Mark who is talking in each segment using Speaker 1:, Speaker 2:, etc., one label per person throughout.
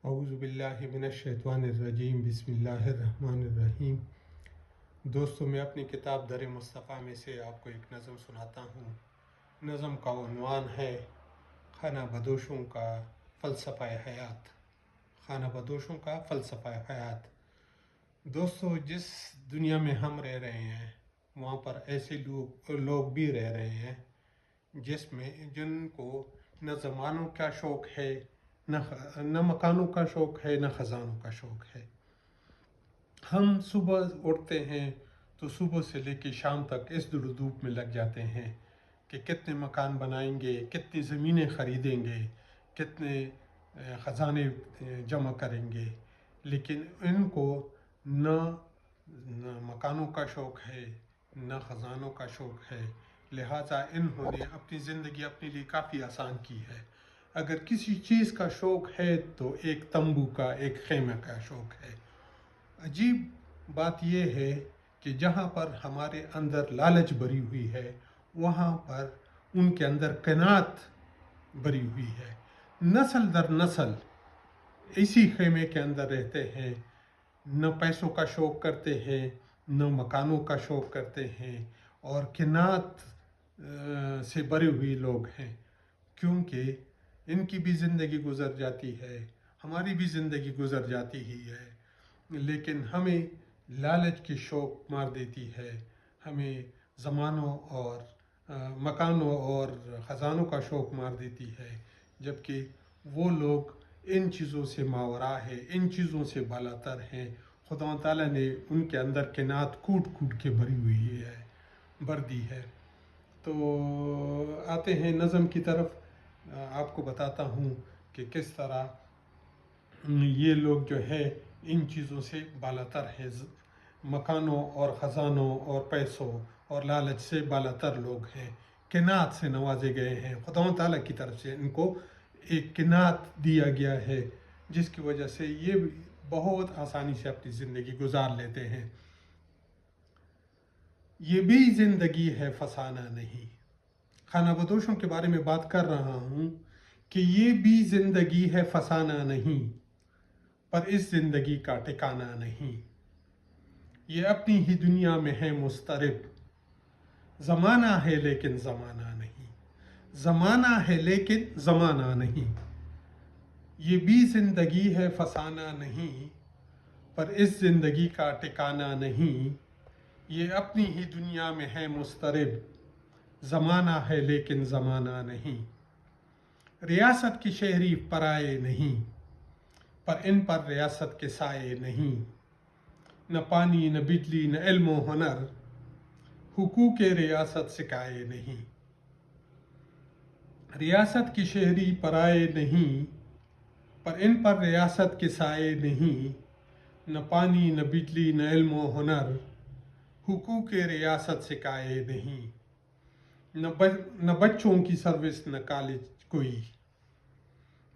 Speaker 1: اعوذ باللہ من الشیطان الرجیم، بسم اللہ الرحمن الرحیم۔ دوستو، میں اپنی کتاب در مصطفیٰ میں سے آپ کو ایک نظم سناتا ہوں۔ نظم کا عنوان ہے خانہ بدوشوں کا فلسفہ حیات۔ خانہ بدوشوں کا فلسفہ حیات۔ دوستو، جس دنیا میں ہم رہ رہے ہیں وہاں پر ایسے لوگ بھی رہ رہے ہیں جن کو نہ زمانوں کا شوق ہے، نہ مکانوں کا شوق ہے، نہ خزانوں کا شوق ہے۔ ہم صبح اٹھتے ہیں تو صبح سے لے کے شام تک اس دھوپ میں لگ جاتے ہیں کہ کتنے مکان بنائیں گے، کتنی زمینیں خریدیں گے، کتنے خزانے جمع کریں گے، لیکن ان کو نہ مکانوں کا شوق ہے، نہ خزانوں کا شوق ہے۔ لہٰذا انہوں نے اپنی زندگی اپنے لیے کافی آسان کی ہے۔ اگر کسی چیز کا شوق ہے تو ایک تمبو کا، ایک خیمے کا شوق ہے۔ عجیب بات یہ ہے کہ جہاں پر ہمارے اندر لالچ بھری ہوئی ہے وہاں پر ان کے اندر قناعت بھری ہوئی ہے۔ نسل در نسل اسی خیمے کے اندر رہتے ہیں، نہ پیسوں کا شوق کرتے ہیں، نہ مکانوں کا شوق کرتے ہیں، اور قناعت سے بھرے ہوئے لوگ ہیں، کیونکہ ان کی بھی زندگی گزر جاتی ہے، ہماری بھی زندگی گزر جاتی ہی ہے، لیکن ہمیں لالچ کی شوق مار دیتی ہے، ہمیں زمانوں اور مکانوں اور خزانوں کا شوق مار دیتی ہے، جبکہ وہ لوگ ان چیزوں سے ماورا ہے، ان چیزوں سے بالاتر ہیں۔ خدا تعالیٰ نے ان کے اندر قناعت کوٹ کوٹ کے بھری ہوئی ہے، بھر دی ہے۔ تو آتے ہیں نظم کی طرف۔ آپ کو بتاتا ہوں کہ کس طرح یہ لوگ جو ہے ان چیزوں سے بالاتر ہے، مکانوں اور خزانوں اور پیسوں اور لالچ سے بالاتر لوگ ہیں، قناعت سے نوازے گئے ہیں۔ خدا تعالیٰ کی طرف سے ان کو ایک قناعت دیا گیا ہے، جس کی وجہ سے یہ بہت آسانی سے اپنی زندگی گزار لیتے ہیں۔ یہ بھی زندگی ہے فسانہ نہیں۔ خانہ بدوشوں کے بارے میں بات کر رہا ہوں کہ یہ بھی زندگی ہے فسانہ نہیں، پر اس زندگی کا ٹھکانہ نہیں۔ یہ اپنی ہی دنیا میں ہے مضطرب، زمانہ ہے لیکن زمانہ نہیں، زمانہ ہے لیکن زمانہ نہیں۔ یہ بھی زندگی ہے فسانہ نہیں، پر اس زندگی کا ٹھکانہ نہیں۔ یہ اپنی ہی دنیا میں ہے مضطرب، زمانہ ہے لیکن زمانہ نہیں۔ ریاست کی شہری پرائے نہیں، پر ان پر ریاست کے سائے نہیں۔ نہ پانی، نہ بجلی، نہ علم و ہنر، حقوق ریاست سکائے نہیں۔ ریاست کی شہری پرائے نہیں، پر ان پر ریاست کے سائے نہیں۔ نہ پانی، نہ بجلی، نہ علم و ہنر، حقوق ریاست سکائے نہیں۔ نہ بچوں کی سروس، نہ کالج کوئی،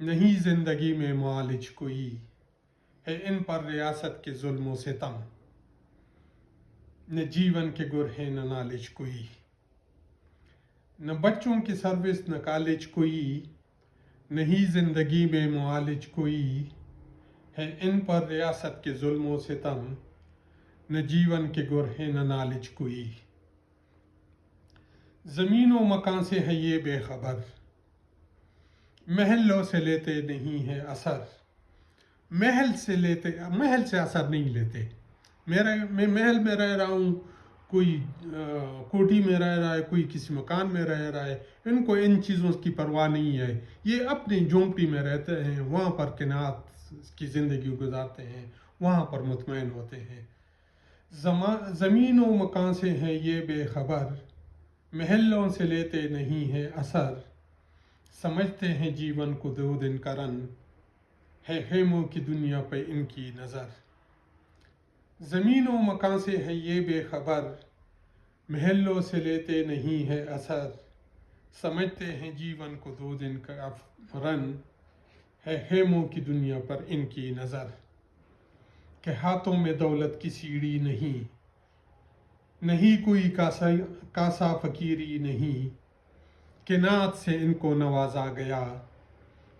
Speaker 1: نہیں زندگی میں معالج کوئی، ہے ان پر ریاست کے ظلم و ستم۔ نہ جیون کے گر ہے، نہ نالج کوئی، نہ بچوں کی سروس، نہ کالج کوئی، نہیں زندگی میں معالج کوئی، ہے ان پر ریاست کے ظلم و ستم۔ نہ جیون کے گر ہے، نہ نالج کوئی۔ زمین و مکان سے ہے یہ بے خبر، محلوں سے لیتے نہیں ہے اثر۔ محل سے اثر نہیں لیتے۔ میں محل میں رہ رہا ہوں، کوئی کوٹھی میں رہ رہا ہے، کوئی کسی مکان میں رہ رہا ہے، ان کو ان چیزوں کی پرواہ نہیں ہے۔ یہ اپنی جھونپڑی میں رہتے ہیں، وہاں پر قناعت کی زندگی گزارتے ہیں، وہاں پر مطمئن ہوتے ہیں۔ زمین و مکان سے ہے یہ بے خبر، محلوں سے لیتے نہیں ہے اثر۔ سمجھتے ہیں جیون کو دو دن کا رن، ہے خیموں کی دنیا پہ ان کی نظر۔ زمین و مکان سے ہے یہ بے خبر، محلوں سے لیتے نہیں ہے اثر۔ سمجھتے ہیں جیون کو دو دن کا رن، ہے خیموں کی دنیا پر ان کی نظر۔ کہ ہاتھوں میں دولت کی سیڑھی نہیں، نہیں کوئی کاسا فقیری نہیں۔ قناعت سے ان کو نوازا گیا،